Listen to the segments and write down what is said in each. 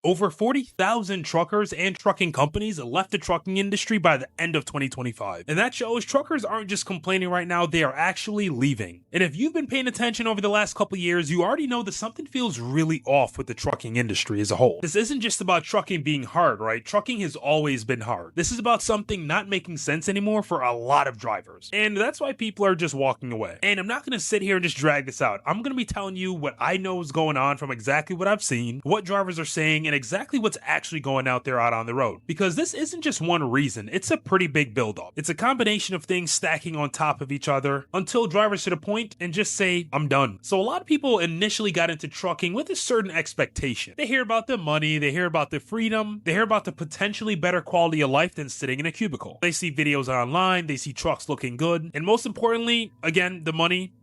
Over 40,000 truckers and trucking companies left the trucking industry by the end of 2025. And that shows truckers aren't just complaining right now, they are actually leaving. And if you've been paying attention over the last couple years, you already know that something feels really off with the trucking industry as a whole. This isn't just about trucking being hard, right? Trucking has always been hard. This is about something not making sense anymore for a lot of drivers. And that's why people are just walking away. And I'm not going to sit here and just drag this out. I'm going to be telling you what I know is going on from exactly what I've seen, what drivers are saying, and exactly what's actually going out there out on the road. Because this isn't just one reason, it's a pretty big buildup. It's a combination of things stacking on top of each other until drivers hit a point and just say, I'm done. So a lot of people initially got into trucking with a certain expectation. They hear about the money, they hear about the freedom, they hear about the potentially better quality of life than sitting in a cubicle. They see videos online, they see trucks looking good, and most importantly, again, the money.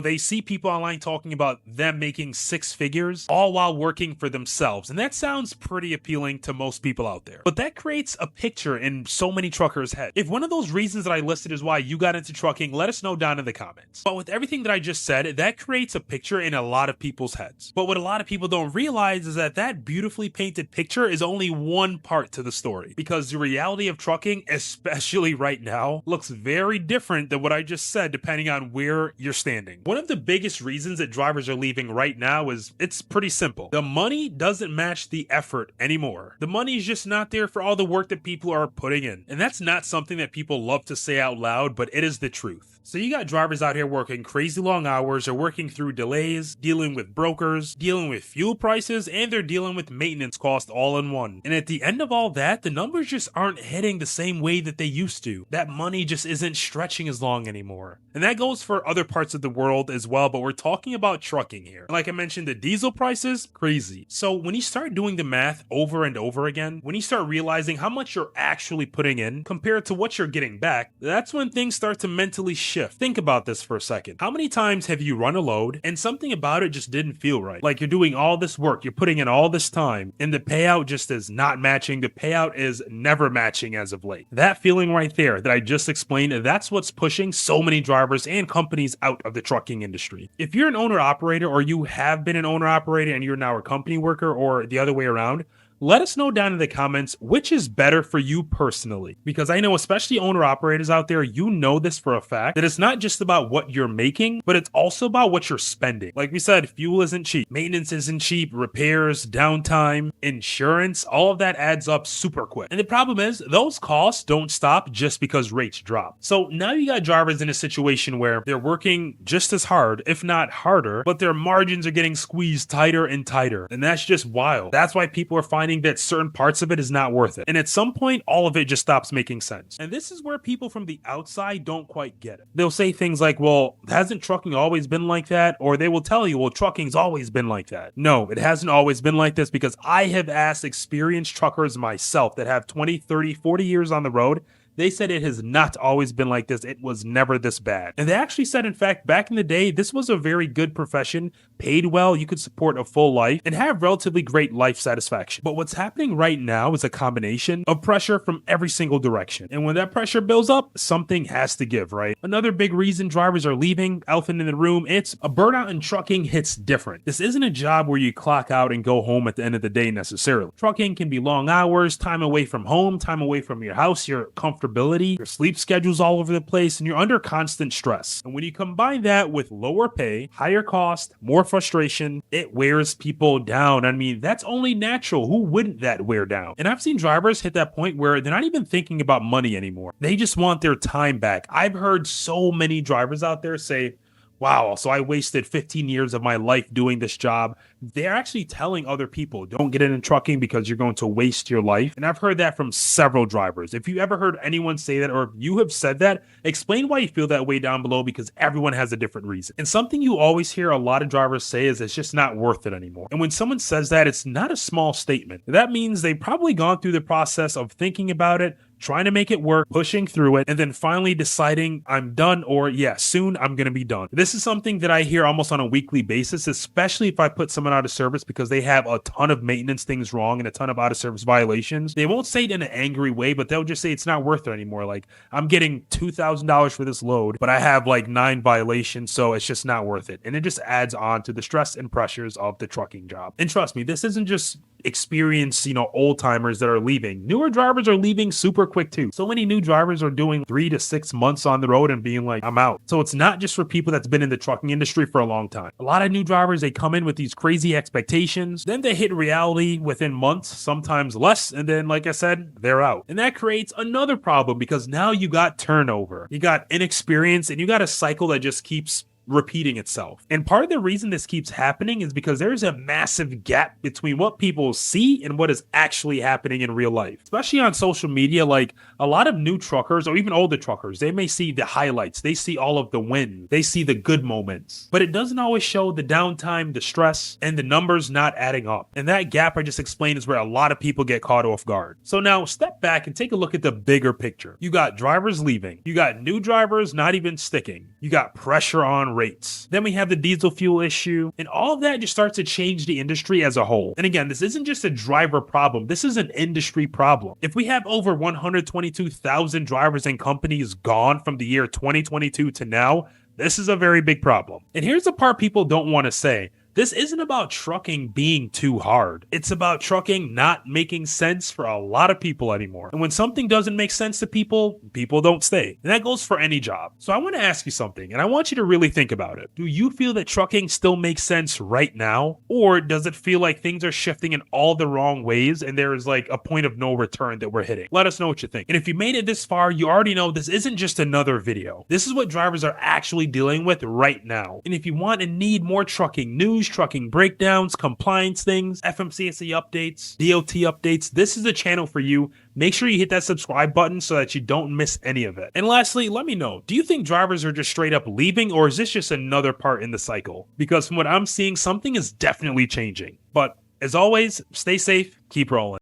They see people online talking about them making six figures, all while working for themselves. And that sounds pretty appealing to most people out there. But that creates a picture in so many truckers' heads. If one of those reasons that I listed is why you got into trucking, let us know down in the comments. But with everything that I just said, that creates a picture in a lot of people's heads. But what a lot of people don't realize is that that beautifully painted picture is only one part to the story. Because the reality of trucking, especially right now, looks very different than what I just said depending on where you're standing. One of the biggest reasons that drivers are leaving right now is it's pretty simple. The money doesn't match the effort anymore. The money is just not there for all the work that people are putting in. And that's not something that people love to say out loud, but it is the truth. So you got drivers out here working crazy long hours, or working through delays, dealing with brokers, dealing with fuel prices, and they're dealing with maintenance costs all in one. And at the end of all that, the numbers just aren't hitting the same way that they used to. That money just isn't stretching as long anymore. And that goes for other parts of the world as well, but we're talking about trucking here. Like I mentioned, the diesel prices, crazy. So when you start doing the math over and over again, when you start realizing how much you're actually putting in compared to what you're getting back, that's when things start to mentally shift. Think about this for a second. How many times have you run a load and something about it just didn't feel right? Like you're doing all this work, you're putting in all this time, and the payout just is not matching. The payout is never matching as of late. That feeling right there that I just explained, that's what's pushing so many drivers and companies out of the trucking industry. If you're an owner-operator, or you have been an owner-operator and you're now a company worker, or the other way around, let us know down in the comments which is better for you personally. Because I know, especially owner operators out there, you know this for a fact, that it's not just about what you're making, but it's also about what you're spending. Like we said, fuel isn't cheap, maintenance isn't cheap, repairs, downtime, insurance, all of that adds up super quick. And the problem is, those costs don't stop just because rates drop. So now you got drivers in a situation where they're working just as hard, if not harder, but their margins are getting squeezed tighter and tighter. And that's just wild. That's why people are finding that certain parts of it is not worth it. And at some point, all of it just stops making sense. And this is where people from the outside don't quite get it. They'll say things like, well, hasn't trucking always been like that? Or they will tell you, well, trucking's always been like that. No, it hasn't always been like this, because I have asked experienced truckers myself that have 20, 30, 40 years on the road. They said it has not always been like this. It was never this bad. And they actually said, in fact, back in the day, this was a very good profession, paid well, you could support a full life, and have relatively great life satisfaction. But what's happening right now is a combination of pressure from every single direction. And when that pressure builds up, something has to give, right? Another big reason drivers are leaving, elephant in the room, it's a burnout in trucking hits different. This isn't a job where you clock out and go home at the end of the day necessarily. Trucking can be long hours, time away from home, time away from your house, your comfortability, your sleep schedule's all over the place, and you're under constant stress. And when you combine that with lower pay, higher cost, more frustration, it wears people down. I mean, that's only natural. Who wouldn't that wear down? And I've seen drivers hit that point where they're not even thinking about money anymore. They just want their time back. I've heard so many drivers out there say, wow, so I wasted 15 years of my life doing this job. They're actually telling other people, don't get into trucking because you're going to waste your life. And I've heard that from several drivers. If you ever heard anyone say that, or if you have said that, explain why you feel that way down below, because everyone has a different reason. And something you always hear a lot of drivers say is it's just not worth it anymore. And when someone says that, it's not a small statement. That means they've probably gone through the process of thinking about it, trying to make it work, pushing through it, and then finally deciding I'm done, or yeah, soon I'm going to be done. This is something that I hear almost on a weekly basis, especially if I put someone out of service because they have a ton of maintenance things wrong and a ton of out of service violations. They won't say it in an angry way, but they'll just say it's not worth it anymore. Like, I'm getting $2,000 for this load, but I have like 9 violations, so it's just not worth it. And it just adds on to the stress and pressures of the trucking job. And trust me, this isn't just experienced, old timers that are leaving. Newer drivers are leaving super quick too. So many new drivers are doing 3 to 6 months on the road and being like, I'm out. So it's not just for people that's been in the trucking industry for a long time. A lot of new drivers, they come in with these crazy expectations, then they hit reality within months, sometimes less, and then, like I said, they're out. And that creates another problem because now you got turnover, you got inexperience, and you got a cycle that just keeps repeating itself. And part of the reason this keeps happening is because there's a massive gap between what people see and what is actually happening in real life. Especially on social media, like a lot of new truckers or even older truckers, they may see the highlights, they see all of the wins, they see the good moments, but it doesn't always show the downtime, the stress, and the numbers not adding up. And that gap I just explained is where a lot of people get caught off guard. So now step back and take a look at the bigger picture. You got drivers leaving, you got new drivers not even sticking, you got pressure on rates. Then we have the diesel fuel issue, and all of that just starts to change the industry as a whole. And again, this isn't just a driver problem, this is an industry problem. If we have over 122,000 drivers and companies gone from the year 2022 to now, this is a very big problem. And here's the part people don't want to say. This isn't about trucking being too hard. It's about trucking not making sense for a lot of people anymore. And when something doesn't make sense to people, people don't stay. And that goes for any job. So I want to ask you something, and I want you to really think about it. Do you feel that trucking still makes sense right now? Or does it feel like things are shifting in all the wrong ways and there is like a point of no return that we're hitting? Let us know what you think. And if you made it this far, you already know this isn't just another video. This is what drivers are actually dealing with right now. And if you want and need more trucking news, trucking breakdowns, compliance things, FMCSA updates, DOT updates, this is the channel for you. Make sure you hit that subscribe button so that you don't miss any of it. And lastly, let me know, do you think drivers are just straight up leaving, or is this just another part in the cycle? Because from what I'm seeing, something is definitely changing. But as always, stay safe, keep rolling.